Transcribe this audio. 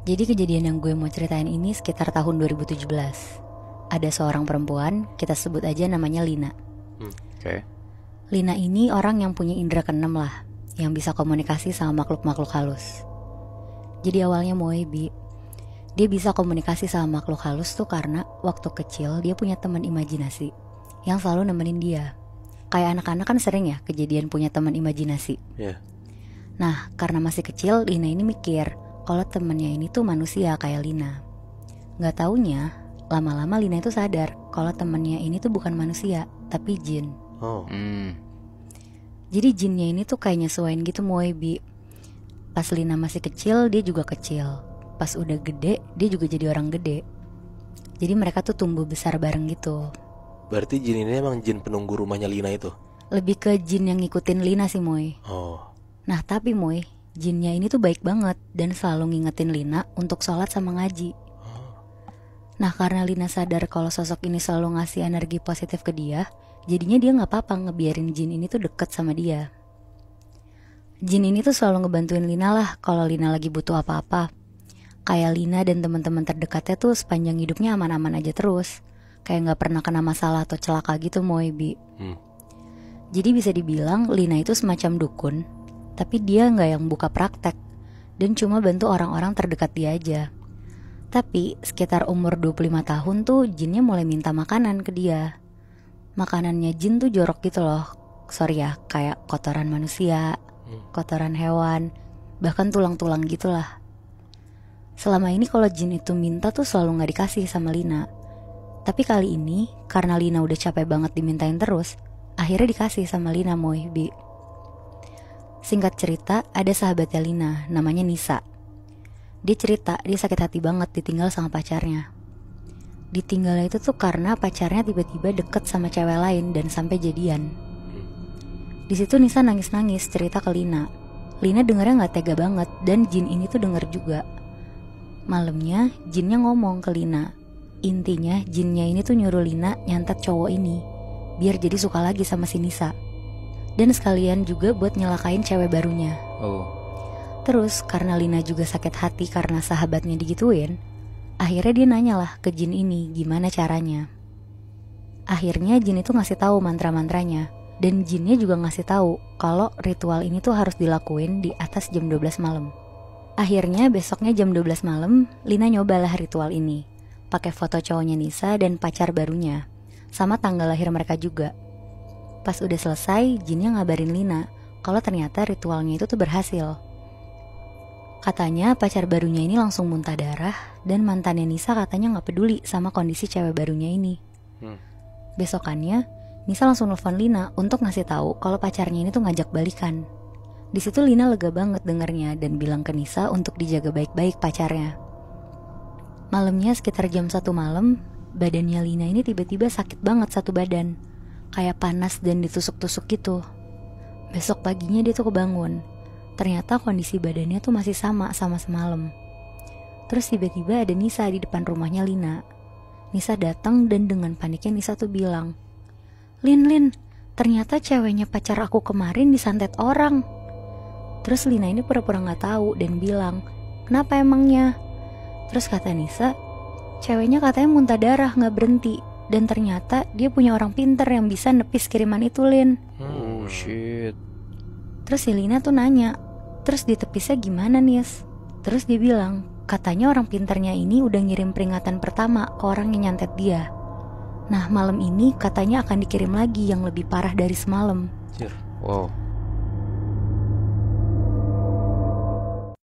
Jadi kejadian yang gue mau ceritain ini sekitar tahun 2017. Ada seorang perempuan, kita sebut aja namanya Lina. Oke. Lina ini orang yang punya indera keenam lah, yang bisa komunikasi sama makhluk-makhluk halus. Jadi awalnya Moebi, dia bisa komunikasi sama makhluk halus tuh karena waktu kecil dia punya teman imajinasi yang selalu nemenin dia. Kayak anak-anak kan sering ya kejadian punya teman imajinasi. Iya. Nah, karena masih kecil, Lina ini mikir kalau temennya ini tuh manusia kayak Lina. Gak taunya, lama-lama Lina itu sadar kalau temennya ini tuh bukan manusia, tapi jin. Oh. Jadi jinnya ini tuh kayak nyesuaiin gitu Moebi. Pas Lina masih kecil, dia juga kecil. Pas udah gede, dia juga jadi orang gede. Jadi mereka tuh tumbuh besar bareng gitu. Berarti jin ini emang jin penunggu rumahnya Lina itu? Lebih ke jin yang ngikutin Lina sih Moe. Oh. Nah tapi Moe, jinnya ini tuh baik banget dan selalu ngingetin Lina untuk sholat sama ngaji. Nah karena Lina sadar kalau sosok ini selalu ngasih energi positif ke dia, jadinya dia gak apa-apa ngebiarin jin ini tuh deket sama dia. Jin ini tuh selalu ngebantuin Lina lah kalau Lina lagi butuh apa-apa. Kayak Lina dan teman-teman terdekatnya tuh sepanjang hidupnya aman-aman aja terus. Kayak gak pernah kena masalah atau celaka gitu Moebi. Jadi bisa dibilang Lina itu semacam dukun, tapi dia gak yang buka praktek dan cuma bantu orang-orang terdekat dia aja. Tapi sekitar umur 25 tahun tuh jinnya mulai minta makanan ke dia. Makanannya jin tuh jorok gitu loh. Sorry ya, kayak kotoran manusia, kotoran hewan, bahkan tulang-tulang gitulah. Selama ini kalau jin itu minta tuh selalu gak dikasih sama Lina. Tapi kali ini karena Lina udah capek banget dimintain terus, akhirnya dikasih sama Lina Moebi. Singkat cerita, ada sahabatnya Lina, namanya Nisa. Dia cerita dia sakit hati banget ditinggal sama pacarnya. Ditinggalnya itu tuh karena pacarnya tiba-tiba deket sama cewek lain dan sampai jadian. Di situ Nisa nangis-nangis cerita ke Lina. Lina dengernya nggak tega banget dan jin ini tuh denger juga. Malamnya jinnya ngomong ke Lina. Intinya jinnya ini tuh nyuruh Lina nyantet cowok ini biar jadi suka lagi sama si Nisa. Dan sekalian juga buat nyelakain cewek barunya. Terus karena Lina juga sakit hati karena sahabatnya digituin, akhirnya dia nanya lah ke jin ini gimana caranya. Akhirnya jin itu ngasih tahu mantra-mantranya. Dan jinnya juga ngasih tahu kalau ritual ini tuh harus dilakuin di atas jam 12 malam. Akhirnya besoknya jam 12 malam Lina nyobalah ritual ini. Pakai foto cowoknya Nisa dan pacar barunya, sama tanggal lahir mereka juga. Pas udah selesai, jinnya ngabarin Lina kalau ternyata ritualnya itu tuh berhasil. Katanya pacar barunya ini langsung muntah darah dan mantannya Nisa katanya gak peduli sama kondisi cewek barunya ini. Besokannya, Nisa langsung nelfon Lina untuk ngasih tahu kalau pacarnya ini tuh ngajak balikan. Di situ Lina lega banget dengernya dan bilang ke Nisa untuk dijaga baik-baik pacarnya. Malamnya sekitar jam 1 malam, badannya Lina ini tiba-tiba sakit banget satu badan. Kayak panas dan ditusuk-tusuk gitu. Besok paginya dia tuh kebangun. Ternyata kondisi badannya tuh masih sama semalam. Terus tiba-tiba ada Nisa di depan rumahnya Lina. Nisa datang dan dengan paniknya Nisa tuh bilang, Lin, ternyata ceweknya pacar aku kemarin disantet orang. Terus Lina ini pura-pura gak tahu dan bilang, kenapa emangnya? Terus kata Nisa, ceweknya katanya muntah darah gak berhenti. Dan ternyata dia punya orang pinter yang bisa nepis kiriman itu Lin. Oh shit. Terus si Lina tuh nanya, terus ditepisnya gimana Nis? Terus dia bilang, katanya orang pinternya ini udah ngirim peringatan pertama ke orang yang nyantet dia. Nah malam ini katanya akan dikirim lagi yang lebih parah dari semalam. Wow.